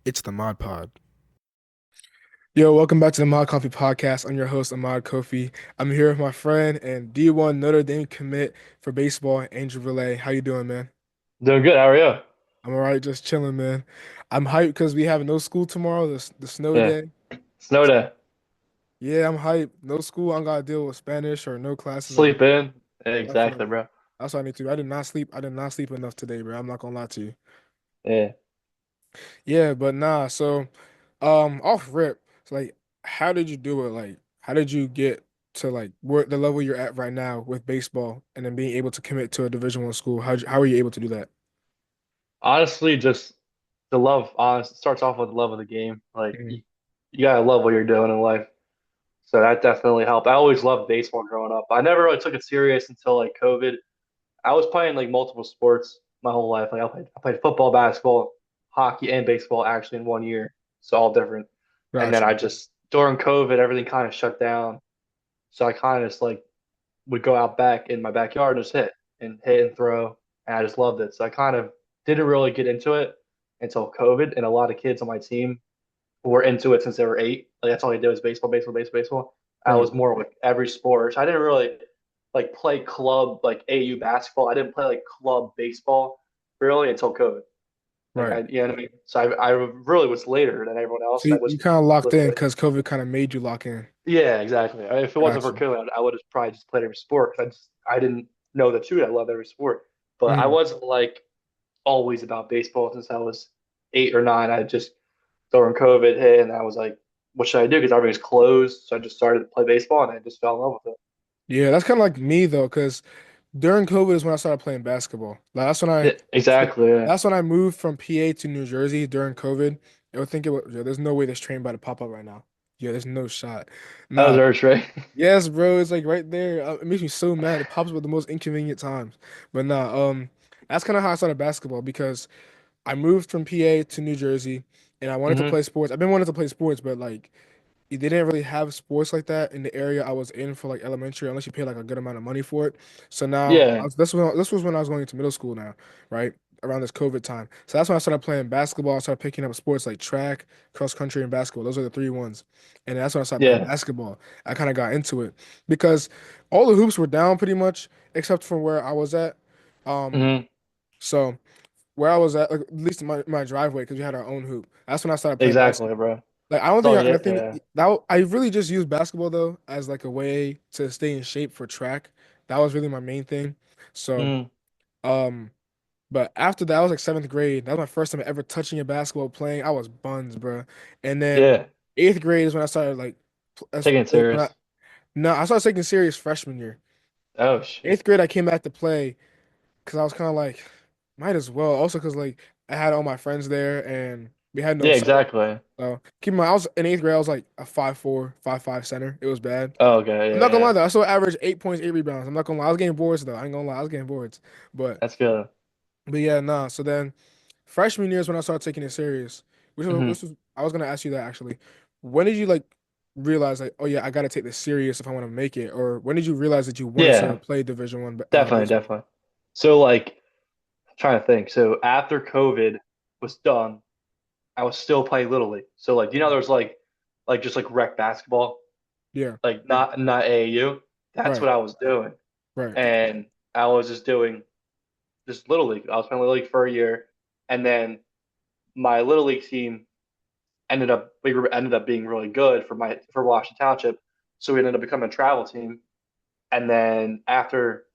It's the Mod Pod. Yo, welcome back to the Mod Coffee Podcast. I'm your host, Ahmad Kofi. I'm here with my friend and D1 Notre Dame commit for baseball, Angel Valay. How you doing, man? Doing good. How are you? I'm all right, just chilling, man. I'm hyped because we have no school tomorrow, the snow Yeah. day. Snow day. Yeah, I'm hyped. No school. I don't gotta deal with Spanish or no classes. Sleep in. Yeah, exactly, Definitely. bro. That's what I need to do. I did not sleep. I did not sleep enough today, bro. I'm not gonna lie to you. Yeah. Yeah, but nah. So, off rip. So, like, how did you do it? Like, how did you get to like where the level you're at right now with baseball, and then being able to commit to a Division I school? How are you able to do that? Honestly, just the love. Honest starts off with the love of the game. Like Mhm. you gotta love what you're doing in life. So that definitely helped. I always loved baseball growing up. I never really took it serious until like COVID. I was playing like multiple sports my whole life. Like I played football, basketball, hockey, and baseball actually in one year. So all different. And then Gotcha. I just during COVID, everything kind of shut down. So I kind of just like would go out back in my backyard and just hit and throw. And I just loved it. So I kind of didn't really get into it until COVID. And a lot of kids on my team were into it since they were 8. Like that's all they did was baseball, baseball, baseball, baseball. I Right. was more like every sport. So I didn't really like play club like AU basketball. I didn't play like club baseball really until COVID. Like Right. you know what I mean? So I really was later than everyone else. So And I you was kind of a locked little in bit. because COVID kind of made you lock in. Yeah, exactly. If it wasn't for Gotcha. COVID, I would have probably just played every sport because I didn't know the truth. I love every sport, but I Mhm. wasn't like always about baseball since I was 8 or 9. I just during COVID hit, and I was like, "What should I do?" Because everything's closed, so I just started to play baseball, and I just fell in love with Yeah, that's kind of like me though, because during COVID is when I started playing basketball. Like it. Exactly. Yeah. that's when I moved from PA to New Jersey during COVID. I would think it was, yeah, there's no way this train about to pop up right now. Yeah, there's no shot. That was Nah, Urge, right? yes, bro, it's like right there. It makes me so mad. It pops up at the most inconvenient times. But nah, that's kind of how I started basketball because I moved from PA to New Jersey and I wanted to hmm play sports. I've been wanting to play sports, but like they didn't really have sports like that in the area I was in for like elementary, unless you pay like a good amount of money for it. So now Yeah. this was when I was going into middle school now, right? Around this COVID time. So that's when I started playing basketball. I started picking up sports like track, cross country, and basketball. Those are the three ones. And that's when I started playing Yeah. basketball. I kind of got into it because all the hoops were down pretty much, except from where I was at. Um, hmm so where I was at least in my driveway, because we had our own hoop. That's when I started playing Exactly, basketball. bro. Like I don't So think I yeah, think yeah. I really just used basketball though as like a way to stay in shape for track. That was really my main thing. So, hmm um, but after that, I was like seventh grade. That was my first time ever touching a basketball playing. I was buns, bro. And then Yeah. eighth grade is when I started like Taking it when I serious. no, I started taking serious freshman year. Oh shit. Eighth grade, I came back to play because I was kind of like, might as well. Also, because like I had all my friends there and we had no Yeah, center. exactly. So keep in mind, I was in eighth grade. I was like a 5'4", 5'5" center. It was bad. Oh, okay. I'm Yeah, not gonna lie yeah. though. I still averaged 8 points, 8 rebounds. I'm not gonna lie. I was getting boards though. I ain't gonna lie. I was getting boards. But That's good. but yeah, nah. So then freshman year is when I started taking it serious. hmm Which was I was gonna ask you that actually. When did you like realize like, oh yeah, I gotta take this serious if I want to make it? Or when did you realize that you wanted to Yeah, play Division I definitely, baseball? definitely. So like, I'm trying to think. So after COVID was done, I was still playing Little League. So like, there was like just like rec basketball, Yeah, like not AAU. That's right, what I was doing, right, and I was just doing just Little League. I was playing Little League for a year, and then my Little League team ended up being really good for Washington Township. So we ended up becoming a travel team, and then after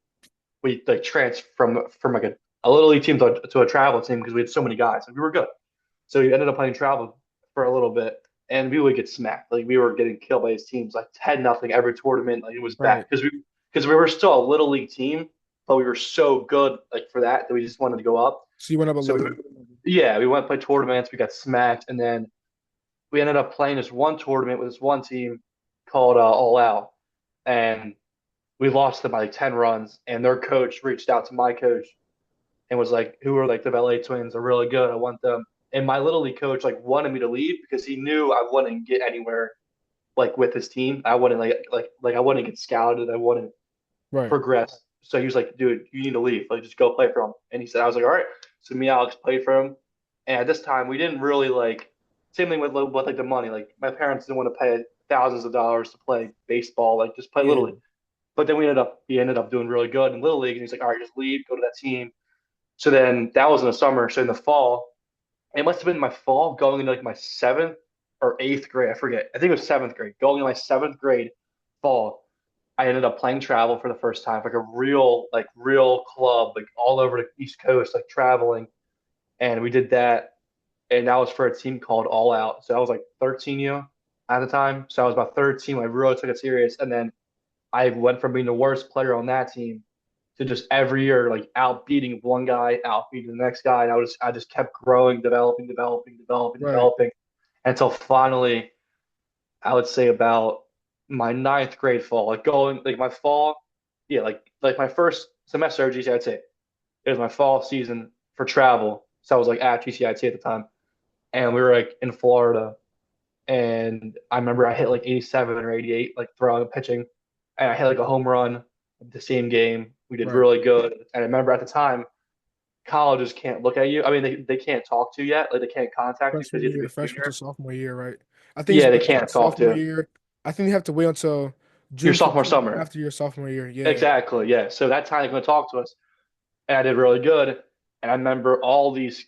we like transferred from like a Little League team to a travel team because we had so many guys and we were good. So we ended up playing travel for a little bit, and we would get smacked. Like we were getting killed by his teams, like 10-0 every tournament. Like it was bad right. because we were still a little league team, but we were so good like for that we just wanted to go up. So you went up a So level. yeah, we went and played tournaments. We got smacked, and then we ended up playing this one tournament with this one team called All Out, and we lost them by like 10 runs. And their coach reached out to my coach and was like, "Who are like the Valay twins? Are really good. I want them." And my little league coach like wanted me to leave because he knew I wouldn't get anywhere like with his team. I wouldn't like I wouldn't get scouted. I wouldn't Right. progress. So he was like, "Dude, you need to leave. Like just go play for him." And he said, "I was like, all right." So me and Alex played for him. And at this time, we didn't really like. same thing with like the money. Like my parents didn't want to pay thousands of dollars to play baseball, like just play little Yeah, league. But then he ended up doing really good in little league, and he's like, all right, just leave, go to that team. So then that was in the summer. So in the fall, it must have been my fall going into like my seventh or eighth grade. I forget. I think it was seventh grade. Going into my seventh grade fall, I ended up playing travel for the first time, like a real club, like all over the East Coast, like traveling. And we did that, and that was for a team called All Out. So I was like 13 at the time. So I was about 13 when I really took it serious. And then I went from being the worst player on that team to just every year like outbeating one guy, outbeating the next guy. And I just kept growing, right. developing until finally I would say about my ninth grade fall, like going like my fall, yeah, like my first semester of GCIT. It was my fall season for travel. So I was like at GCIT at the time, and we were like in Florida. And I remember I hit like 87 or 88, like throwing and pitching, and I hit like a home run the same game. We did Right. really good. And I remember at the time, colleges can't look at you. I mean, they can't talk to you yet. Like they can't contact you because Freshman you have to year, be a freshman to junior. sophomore year, right? I think it's Yeah, they between can't talk sophomore to year. I think you have to wait until your June sophomore 15th summer. after your sophomore year. Yeah, Exactly. Yeah. So that time they're going to talk to us, and I did really good. And I remember all these.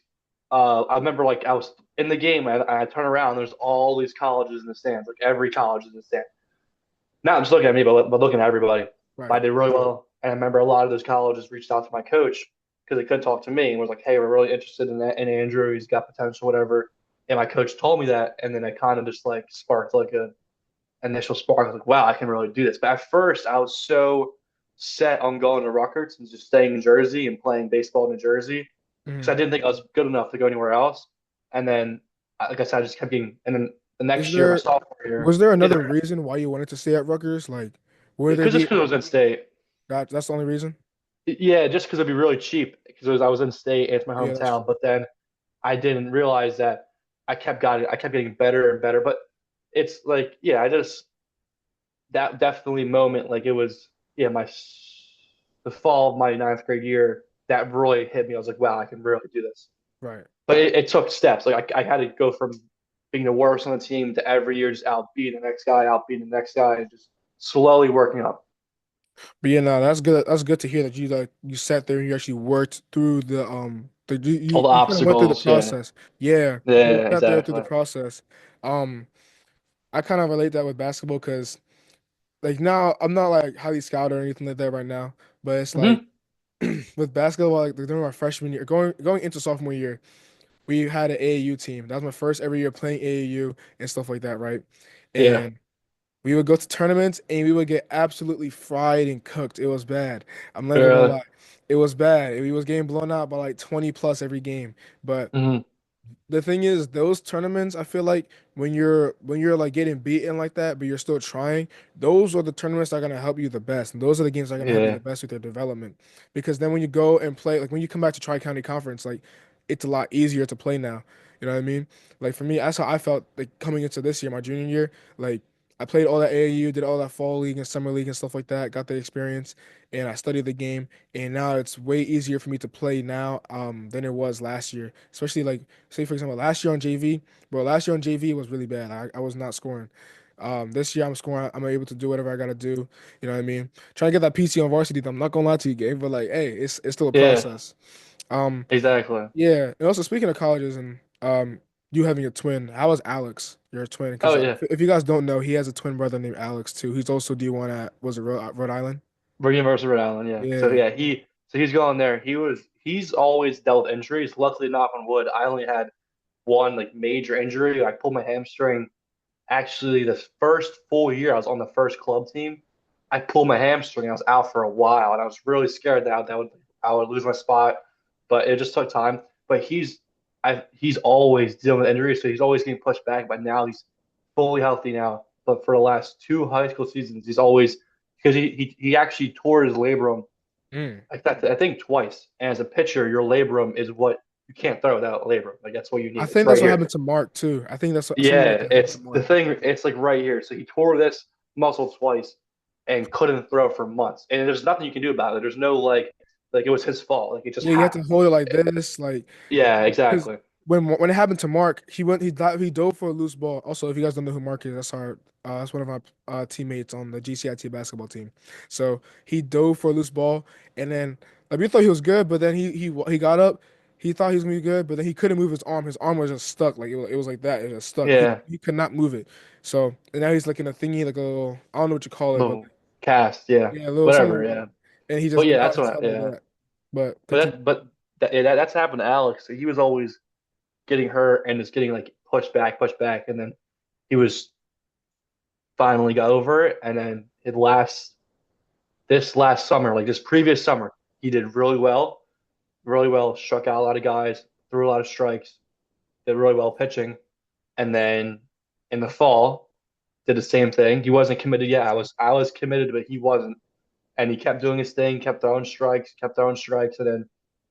I remember like I was in the game. I turn around. There's all these colleges in the stands. Like every college is in the stands. Not just looking at me, but looking at everybody. But I right. did really well. And I remember a lot of those colleges reached out to my coach because they couldn't talk to me and was like, "Hey, we're really interested in that in Andrew. He's got potential, whatever." And my coach told me that, and then I kind of just like sparked like a initial spark. I was like, "Wow, I can really do this." But at first, I was so set on going to Rutgers and just staying in Jersey and playing baseball in New Jersey because I Mhm. didn't think I was good enough to go anywhere else. And then, like I said, I just kept getting. And then the Is next year, my there sophomore year, was there yeah, another reason why you wanted to stay at Rutgers? Like, were there because just be because I was in state. that's the only reason? Yeah, just because it'd be really cheap because I was in state, it's my Yeah, that's hometown. true. But then I didn't realize that I kept getting better and better. But it's like, yeah, I just that definitely moment, like it was, yeah, the fall of my ninth grade year that really hit me. I was like, wow, I can really do this. Right. But it took steps. Like I had to go from being the worst on the team to every year just outbeating the next guy, outbeating the next guy, and just slowly working up But yeah, no, that's good. That's good to hear that you sat there and you actually worked through all the you kind of went through the obstacles. Yeah, process. Yeah, you yeah, sat there through the exactly. process. Um, I kind of relate that with basketball because like now I'm not like highly scouted or anything like that right now, but it's like Hmm. with basketball, like during my freshman year, going into sophomore year, we had an AAU team. That was my first every year playing AAU and stuff like that, right? Yeah, And we would go to tournaments and we would get absolutely fried and cooked. It was bad. I'm never gonna really. lie. It was bad. We was getting blown out by like 20 plus every game. But Hmm. the thing is, those tournaments, I feel like when you're like getting beaten like that, but you're still trying, those are the tournaments that are gonna help you the best. And those are the games that are gonna help you the Yeah, best with your development. Because then when you go and play, like when you come back to Tri-County Conference, like it's a lot easier to play now. You know what I mean? Like for me, that's how I felt like coming into this year, my junior year. Like I played all that AAU, did all that fall league and summer league and stuff like that, got the experience, and I studied the game. And now it's way easier for me to play now than it was last year. Especially like say for example, last year on JV, bro, last year on JV was really bad. I was not scoring. This year I'm scoring. I'm able to do whatever I gotta do. You know what I mean? Trying to get that PC on varsity. I'm not gonna lie to you, Gabe, but like, hey, it's still a yeah, process. Um, exactly. yeah, and also speaking of colleges and you having a twin, how was Alex, your twin? Oh Because yeah, if you guys don't know, he has a twin brother named Alex too. He's also D1 at was it Rhode Island? we're University of Rhode Island. Yeah, so Yeah. yeah, he's going there. He's always dealt with injuries. Luckily, knock on wood, I only had one like major injury. I pulled my hamstring. Actually, the first full year I was on the first club team, I pulled my hamstring. I was out for a while, and I was really scared that I would lose my spot. But it just took time. But he's always dealing with injuries, so he's always getting pushed back. But now he's fully healthy now. But for the last two high school seasons, he's always because he actually tore his labrum Mm. like that I think twice. And as a pitcher, your labrum is what you can't throw without labrum. Like that's what you I need. It's think right that's what here. happened to Mark too. I think that's something like Yeah, that happened to it's the Mark. thing. It's like right here. So he tore this muscle twice and couldn't throw for months. And there's nothing you can do about it. There's no like it was his fault. Like it just Yeah, you have to happened. hold it like this, like Yeah, because exactly. when it happened to Mark, he dove for a loose ball. Also, if you guys don't know who Mark is, that's one of my teammates on the GCIT basketball team. So he dove for a loose ball, and then like we thought he was good, but then he got up. He thought he was gonna be good, but then he couldn't move his arm. His arm was just stuck, like it was like that. It was just stuck. Yeah, He could not move it. So and now he's like in a thingy, like a little, I don't know what you call it, but little cast, yeah, yeah, a little something whatever, like yeah. that. And he But just yeah, now that's he's what, held like yeah. that. But But continue. that's happened to Alex. He was always getting hurt and just getting like pushed back, and then he was finally got over it. And then this last summer, like this previous summer, he did really well, struck out a lot of guys, threw a lot of strikes, did really well pitching. And then in the fall, did the same thing. He wasn't committed yet. I was committed, but he wasn't. And he kept doing his thing, kept throwing strikes, and then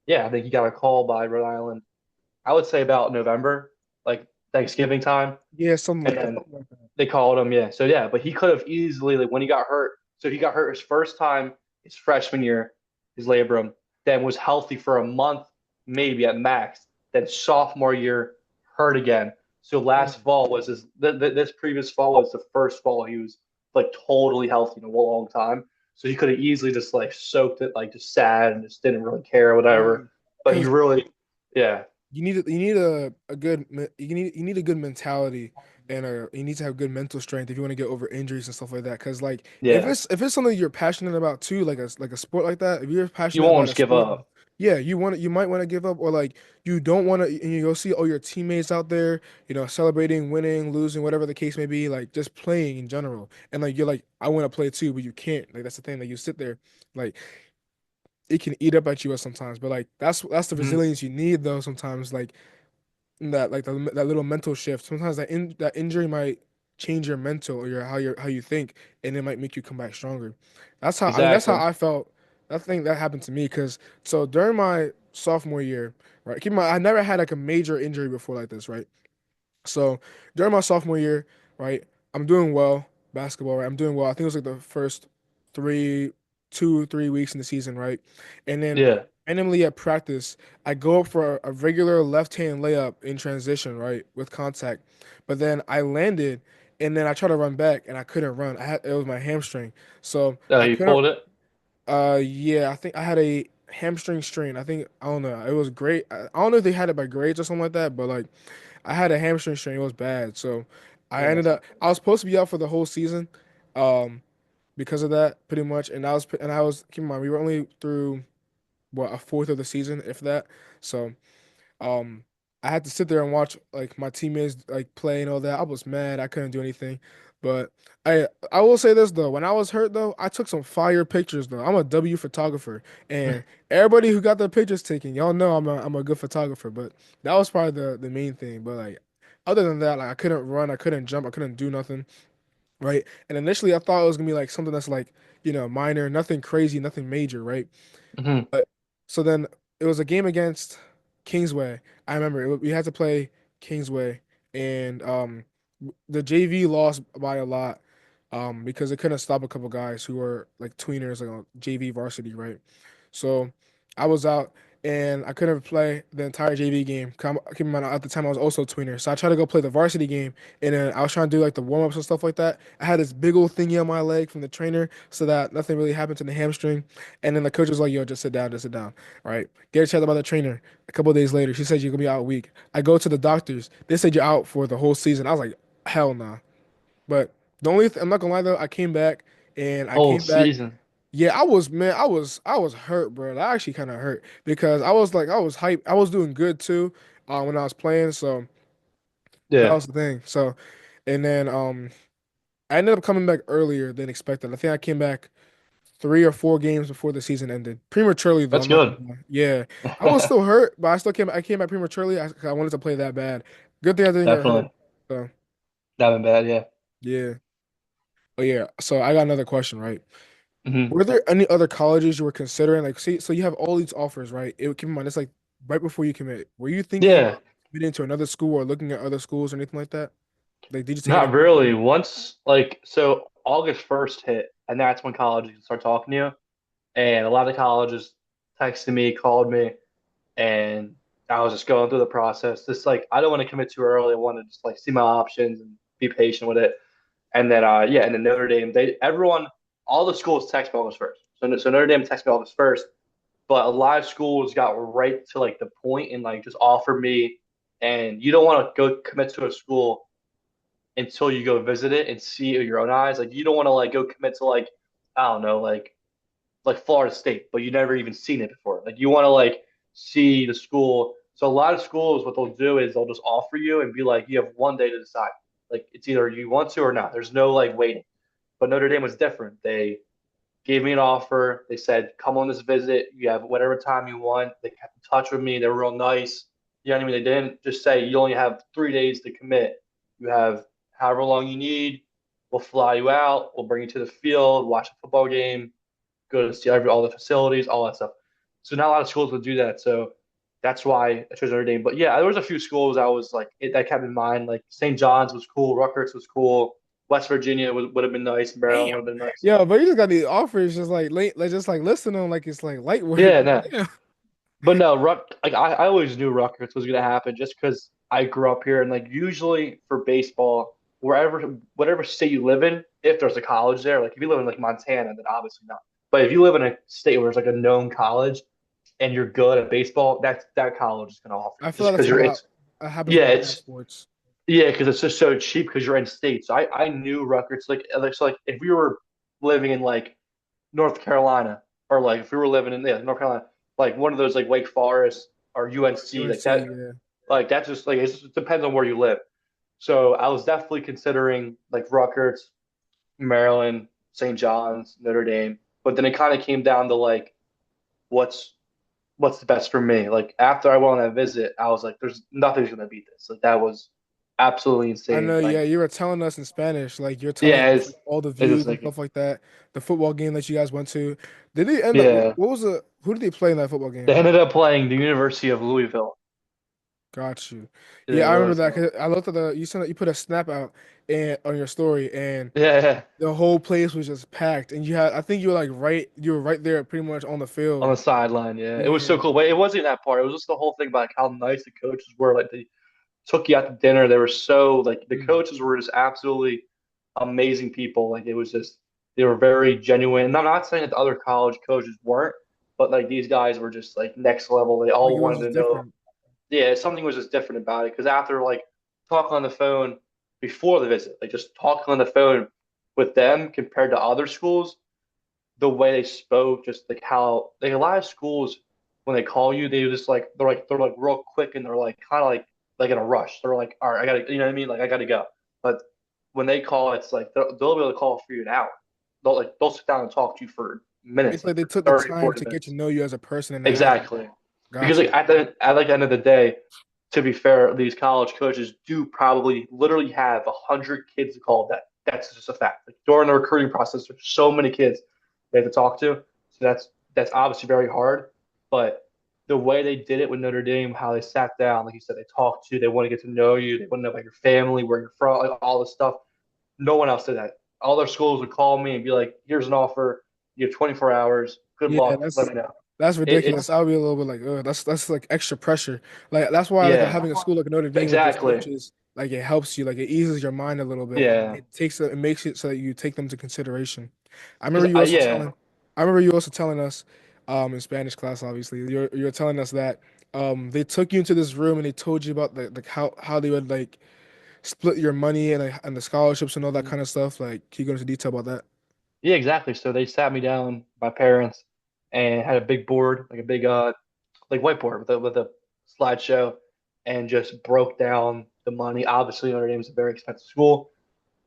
yeah, I think he got a call by Rhode Island. I would say about November, like Thanksgiving time, Yeah, something and like that. then Something like that. they called him. Yeah, so yeah, but he could have easily like when he got hurt. So he got hurt his first time his freshman year, his labrum, then was healthy for a month, maybe at max. Then sophomore year, hurt again. So last fall was this previous fall was the first fall he was like totally healthy in a long time. So he could have easily just like soaked it, like just sad and just didn't really care, Yeah, whatever. But he because really, yeah, you need a good mentality and you need to have good mental strength if you want to get over injuries and stuff like that. Because like yeah, if it's something you're passionate about too, like a sport like that, if you're you passionate won't about a just give sport, up. yeah, you might want to give up or like you don't want to, and you'll see all your teammates out there, celebrating, winning, losing, whatever the case may be, like just playing in general, and like you're like I want to play too, but you can't. Like that's the thing. Like you sit there, like it can eat up at you at sometimes, but like that's the Hmm. resilience you need though sometimes like that little mental shift. Sometimes that injury might change your mental or how you think, and it might make you come back stronger. That's how Exactly. I felt. I think that happened to me because so during my sophomore year, right? Keep in mind, I never had like a major injury before like this, right? So during my sophomore year, right, I'm doing well basketball, right? I'm doing well. I think it was like the first three, 2, 3 weeks in the season, right? And then Yeah. randomly at practice, I go up for a regular left hand layup in transition, right, with contact. But then I landed, and then I tried to run back, and I couldn't run. It was my hamstring, so Oh, I you couldn't. pulled it? Yeah, I think I had a hamstring strain. I think I don't know. It was great. I don't know if they had it by grades or something like that, but like. I had a hamstring strain. It was bad. So Yeah. I was supposed to be out for the whole season, um, because of that, pretty much. And I was, keep in mind, we were only through what, a fourth of the season, if that. So, um, I had to sit there and watch like my teammates like play and all that. I was mad. I couldn't do anything. But I will say this though, when I was hurt though, I took some fire pictures though. I'm a W photographer, and everybody who got their pictures taken, y'all know I'm a good photographer. But that was probably the main thing. But like other than that, like I couldn't run, I couldn't jump, I couldn't do nothing, right? And initially I thought it was gonna be like something that's like minor, nothing crazy, nothing major, right? Hmm. But so then it was a game against Kingsway. I remember we had to play Kingsway, and the JV lost by a lot, because they couldn't stop a couple guys who were like tweeners, like on JV varsity, right? So I was out and I couldn't play the entire JV game. Keep in mind, at the time I was also a tweener, so I tried to go play the varsity game, and then I was trying to do like the warm ups and stuff like that. I had this big old thingy on my leg from the trainer, so that nothing really happened to the hamstring. And then the coach was like, "Yo, just sit down." All right, get checked out by the trainer. A couple of days later, she said you're gonna be out a week. I go to the doctors. They said you're out for the whole season. I was like, hell nah. But I'm not gonna lie though, I came back and I Whole came back. season. Yeah, I was hurt, bro. That actually kind of hurt because I was hyped. I was doing good too, when I was playing. So that Yeah. was the thing. So, and then I ended up coming back earlier than expected. I think I came back 3 or 4 games before the season ended. Prematurely though, That's I'm not good. gonna lie. Yeah, I was still hurt, but I came back prematurely. I wanted to play that bad. Good thing I didn't get hurt. Definitely. So That been bad, yeah. yeah. Oh yeah. So I got another question, right? Hmm. Were there any other colleges you were considering? Like, see, so you have all these offers, right? Keep in mind, it's like right before you commit. Were you thinking about Yeah. committing to another school or looking at other schools or anything like that? Like, did you take any? Not really. Once like so August 1st hit, and that's when colleges start talking to you. And a lot of colleges texted me, called me, and I was just going through the process. Just like I don't want to commit too early. I want to just like see my options and be patient with it. And then yeah, and then Notre Dame, all the schools text me August first. So Notre Dame texted me August first, but a lot of schools got right to like the point and like just offered me. And you don't want to go commit to a school until you go visit it and see it with your own eyes. Like you don't want to like go commit to like I don't know like Florida State, but you never even seen it before. Like you want to like see the school. So a lot of schools, what they'll do is they'll just offer you and be like, you have one day to decide. Like it's either you want to or not. There's no like waiting. But Notre Dame was different. They gave me an offer. They said, come on this visit. You have whatever time you want. They kept in touch with me. They were real nice. You know what I mean? They didn't just say you only have 3 days to commit. You have however long you need. We'll fly you out. We'll bring you to the field, watch a football game, go to see all the facilities, all that stuff. So not a lot of schools would do that. So that's why I chose Notre Dame. But yeah, there was a few schools I was like that kept in mind. Like St. John's was cool, Rutgers was cool, West Virginia would have been nice, Maryland would Damn. have been nice. Yeah, but you just got these offers just like late, like just like listen to them like it's like light work. Yeah, no. Yeah. But no, like I always knew Rutgers was gonna happen just because I grew up here and like usually for baseball, whatever state you live in, if there's a college there, like if you live in like Montana, then obviously not. But if you live in a state where there's like a known college and you're good at baseball, that college is gonna offer you I feel just like because that's a you're lot. it's That happens a yeah, lot in all it's sports. yeah, because it's just so cheap because you're in state. So I knew Rutgers like so like if we were living in like North Carolina, or like if we were living in North Carolina, like one of those like Wake Forest or UNC, like UNC, that, yeah. like that's just like it depends on where you live. So I was definitely considering like Rutgers, Maryland, St. John's, Notre Dame, but then it kind of came down to like what's what's the best for me. Like after I went on that visit, I was like, there's nothing's gonna beat this. Like that was absolutely I insane. know, yeah, Like you were telling us in Spanish, like you're telling yeah, us like, all the it's just views and like stuff like that. The football game that you guys went to. Did they end up, yeah. what was the, who did they play in that football They game? ended up playing the University of Louisville. Got you. Yeah, Yeah, I remember that. Louisville. 'Cause I looked at you sent, you put a snap out and on your story, and Yeah, yeah. the whole place was just packed. And you had, I think you were like you were right there pretty much on the On field. the sideline. Yeah, it was so Yeah. cool. But it wasn't that part. It was just the whole thing about like, how nice the coaches were. Like they took you out to dinner. They were so like the Mm. coaches were just absolutely amazing people. Like it was just they were very genuine. And I'm not saying that the other college coaches weren't, but like these guys were just like next level. They Like all it was wanted just to know. different. Yeah, something was just different about it. Because after like talking on the phone before the visit, like just talking on the phone with them compared to other schools, the way they spoke, just like how like a lot of schools when they call you, they just like they're like real quick and they're like kind of like in a rush. They're like, all right, I gotta, you know what I mean? Like I gotta go. But when they call, it's like they'll be able to call for you an hour. They'll sit down and talk to you for minutes, It's like like they took the 30, time 40 to get to minutes. know you as a person in that hour. Exactly. Because Got like you. at like the end of the day, to be fair, these college coaches do probably literally have 100 kids to call that. That's just a fact. Like during the recruiting process, there's so many kids they have to talk to. So that's obviously very hard. But the way they did it with Notre Dame, how they sat down, like you said, they talked to you, they want to get to know you, they want to know about your family, where you're from, like all this stuff. No one else did that. All their schools would call me and be like, "Here's an offer. You have 24 hours. Good Yeah, luck. Let me know." that's ridiculous. It's I'll be a little bit like, that's like extra pressure. Like that's why like yeah, having a school like Notre Dame with those exactly. coaches, like it helps you, like it eases your mind a little bit. Yeah, It makes it so that you take them to consideration. I remember because you also yeah, telling, I remember you also telling us, in Spanish class, obviously, you're telling us that they took you into this room and they told you about the like how they would like split your money and like, and the scholarships and all that kind of stuff. Like, can you go into detail about that? yeah, exactly. So they sat me down, my parents, and had a big board, like a big like whiteboard with a slideshow, and just broke down the money. Obviously, Notre Dame is a very expensive school.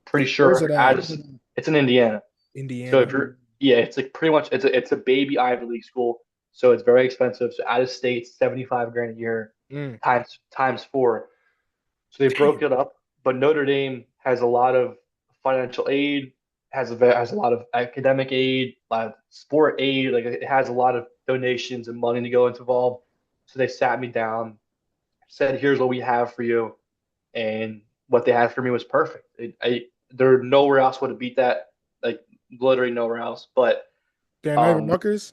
Pretty Where's it sure at? as it's in Indiana. So if Indiana. you're yeah, it's like pretty much it's a baby Ivy League school, so it's very expensive. So out of state, 75 grand a year Mm, times four. So they broke damn. it up, but Notre Dame has a lot of financial aid, has a lot of academic aid, a lot of sport aid. Like it has a lot of donations and money to go into involved. So they sat me down, said, "Here's what we have for you," and what they had for me was perfect. There nowhere else would have beat that, like literally nowhere else. But They're not even um, Rutgers?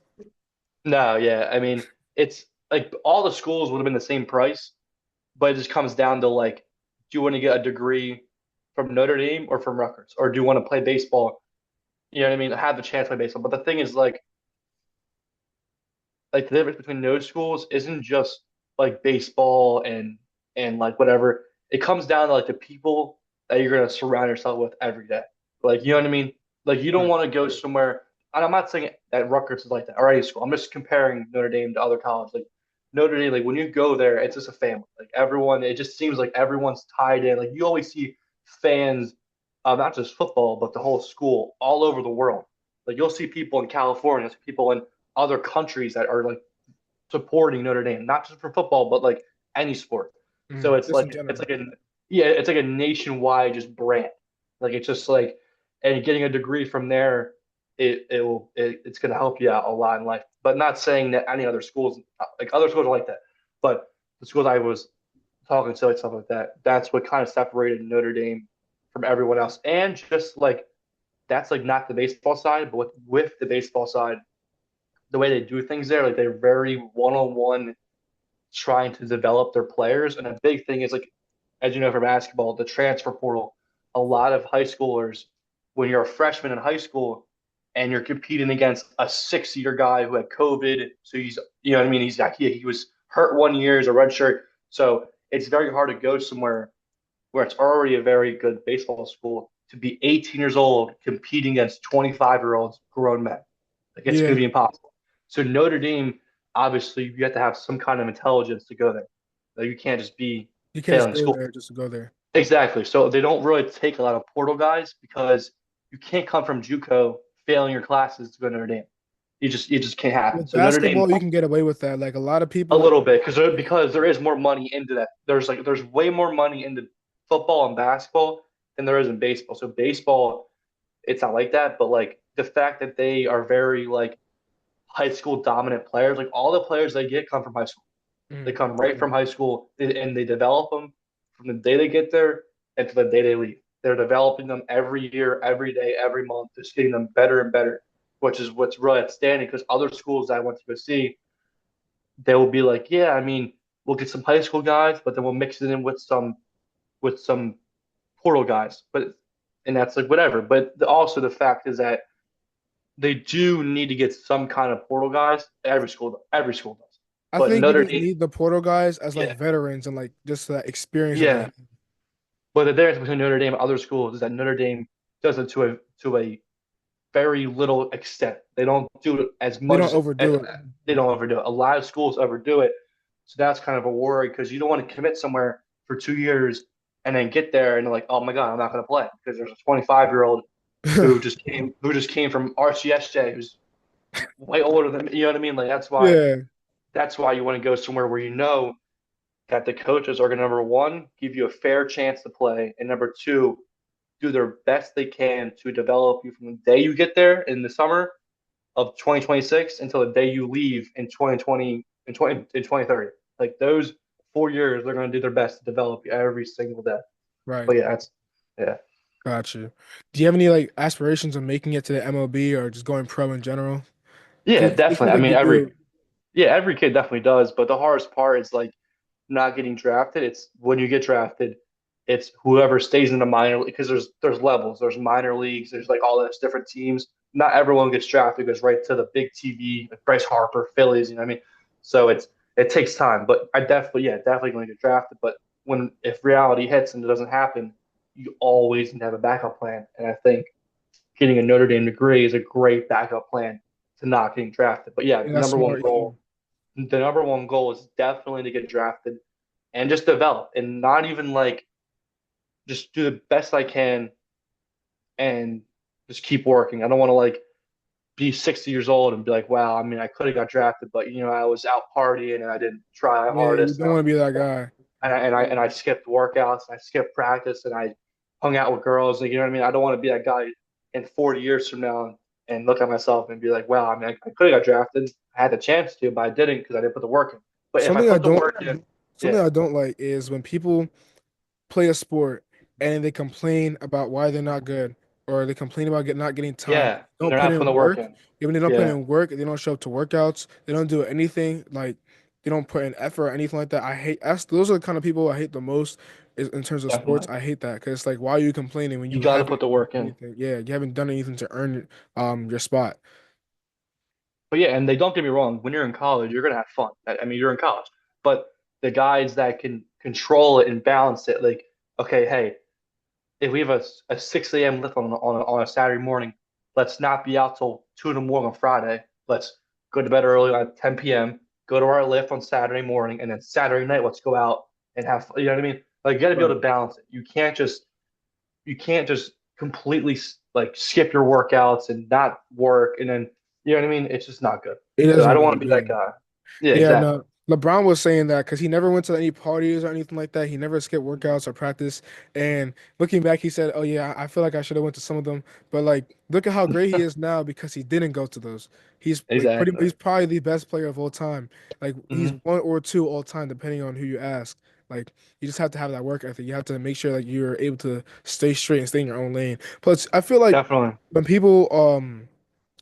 no, yeah, I mean it's like all the schools would have been the same price, but it just comes down to like, do you want to get a degree from Notre Dame or from Rutgers, or do you want to play baseball? You know what I mean? Have the chance to play baseball. But the thing is, like the difference between those schools isn't just like baseball and like whatever. It comes down to like the people that you're gonna surround yourself with every day. Like you know what I mean? Like you don't Right. want to go somewhere. And I'm not saying that Rutgers is like that or any school. I'm just comparing Notre Dame to other colleges. Like Notre Dame, like when you go there, it's just a family. Like everyone, it just seems like everyone's tied in. Like you always see fans of not just football, but the whole school all over the world. Like you'll see people in California, people in other countries that are like supporting Notre Dame, not just for football, but like any sport. So Just in it's general. like a yeah, it's like a nationwide just brand. Like it's just like and getting a degree from there, it's gonna help you out a lot in life. But not saying that any other schools like other schools are like that. But the schools I was talking to, like stuff like that, that's what kind of separated Notre Dame from everyone else. And just like that's like not the baseball side, but with the baseball side, the way they do things there, like they're very one-on-one trying to develop their players. And a big thing is like, as you know from basketball, the transfer portal. A lot of high schoolers, when you're a freshman in high school and you're competing against a 6 year guy who had COVID, so he's you know what I mean, he was hurt 1 year as a red shirt. So it's very hard to go somewhere where it's already a very good baseball school to be 18 years old competing against 25-year-olds grown men. Like it's going to Yeah, be impossible. So Notre Dame, obviously, you have to have some kind of intelligence to go there. Like you can't just be you can't just failing go school. there just to go there. Exactly. So they don't really take a lot of portal guys because you can't come from JUCO failing your classes to go to Notre Dame. It just can't happen. With So Notre Dame basketball, you can get away with that. Like a lot of a people, little bit because there is more money into that. There's way more money into football and basketball than there is in baseball. So baseball, it's not like that, but like the fact that they are very like high school dominant players, like all the players they get come from high school. They come right yeah. from high school and they develop them from the day they get there and to the day they leave. They're developing them every year, every day, every month, just getting them better and better, which is what's really outstanding because other schools that I went to go see, they will be like, yeah, I mean, we'll get some high school guys, but then we'll mix it in with some portal guys. But and that's like whatever. But also the fact is that they do need to get some kind of portal guys. Every school does. I But think you Notre just Dame, need the portal guys as like yeah, veterans and like just that experience that they yeah. have. But the difference between Notre Dame and other schools is that Notre Dame does it to a very little extent. They don't do it as They much don't as overdo it. they don't overdo it. A lot of schools overdo it, so that's kind of a worry because you don't want to commit somewhere for 2 years and then get there and they're like, oh my god, I'm not going to play because there's a 25-year-old who just came from RCSJ who's way older than me. You know what I mean? Like Yeah, that's why you want to go somewhere where you know that the coaches are going to number one give you a fair chance to play, and number two do their best they can to develop you from the day you get there in the summer of 2026 until the day you leave in 2020 in 2030. Like those 4 years, they're going to do their best to develop you every single day. right. But yeah, that's yeah, Gotcha. Do you have any like aspirations of making it to the MLB or just going pro in general? yeah, Because it definitely. seems I like mean, you do. every kid definitely does. But the hardest part is like not getting drafted. It's when you get drafted, it's whoever stays in the minor because there's levels. There's minor leagues. There's like all those different teams. Not everyone gets drafted, goes right to the big TV, like Bryce Harper, Phillies. You know what I mean? So it takes time. But I definitely going to get drafted. But when if reality hits and it doesn't happen, you always need to have a backup plan. And I think getting a Notre Dame degree is a great backup plan to not getting drafted. But yeah, Yeah, that's smart. Yeah. the number one goal is definitely to get drafted and just develop and not even like just do the best I can and just keep working. I don't want to like be 60 years old and be like, wow, I mean, I could have got drafted, but I was out partying and I didn't try my Yeah, you hardest don't want to be that guy. and I skipped workouts and I skipped practice and I hung out with girls. Like, you know what I mean? I don't want to be that guy in 40 years from now and look at myself and be like, wow, I mean, I could have got drafted. I had the chance to, but I didn't because I didn't put the work in. But if I Something I put the don't work in, something yeah, I don't like is when people play a sport and they complain about why they're not good or they complain about not getting time. yeah, Don't they're put not putting in the work work. in. Even they don't put Yeah. in work, they don't show up to workouts. They don't do anything. Like they don't put in effort or anything like that. I hate that's those are the kind of people I hate the most is in terms of sports. Definitely. I hate that because it's like why are you complaining when You you got to haven't put the done work in. anything? Yeah, you haven't done anything to earn your spot. But yeah, and they don't get me wrong, when you're in college, you're gonna have fun. I mean, you're in college. But the guys that can control it and balance it, like, okay, hey, if we have a 6 a.m. lift on a Saturday morning, let's not be out till 2 in the morning on Friday. Let's go to bed early at 10 p.m., go to our lift on Saturday morning, and then Saturday night, let's go out and have, you know what I mean? Like, you got to be able Right. to balance it. You can't just completely like skip your workouts and not work, and then, you know what I mean? It's just not good. It So I doesn't don't look want to be that good. guy. Yeah, Yeah, exactly. no. LeBron was saying that because he never went to any parties or anything like that. He never skipped workouts or practice. And looking back, he said, "Oh yeah, I feel like I should have went to some of them." But like, look at how great he is now because he didn't go to those. He's like pretty. Exactly. He's probably the best player of all time. Like he's Hmm. one or two all time, depending on who you ask. Like you just have to have that work ethic. You have to make sure that you're able to stay straight and stay in your own lane. Plus, I feel like Definitely. when people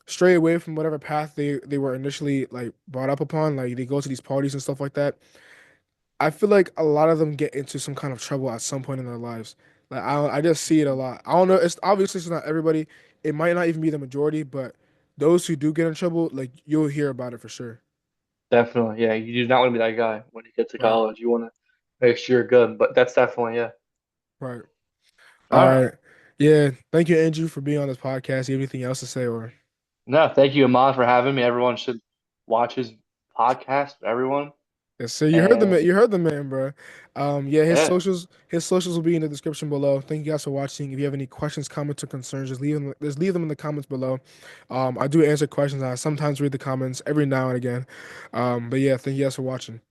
stray away from whatever path they were initially like brought up upon. Like they go to these parties and stuff like that. I feel like a lot of them get into some kind of trouble at some point in their lives. Like I just see it a lot. I don't know. It's obviously it's not everybody. It might not even be the majority, but those who do get in trouble, like you'll hear about it for sure. Definitely. Yeah, you do not want to be that guy when you get to Right. college. You want to make sure you're good. But that's definitely, yeah. Right. All All right. right. Yeah. Thank you, Andrew, for being on this podcast. You have anything else to say or? No, thank you, Ahmad, for having me. Everyone should watch his podcast. Everyone. Yes, so you heard the man. And You heard the man, bro. Yeah, yeah, his socials will be in the description below. Thank you guys for watching. If you have any questions, comments, or concerns, just leave them in the comments below. I do answer questions. I sometimes read the comments every now and again. But yeah, thank you guys for watching.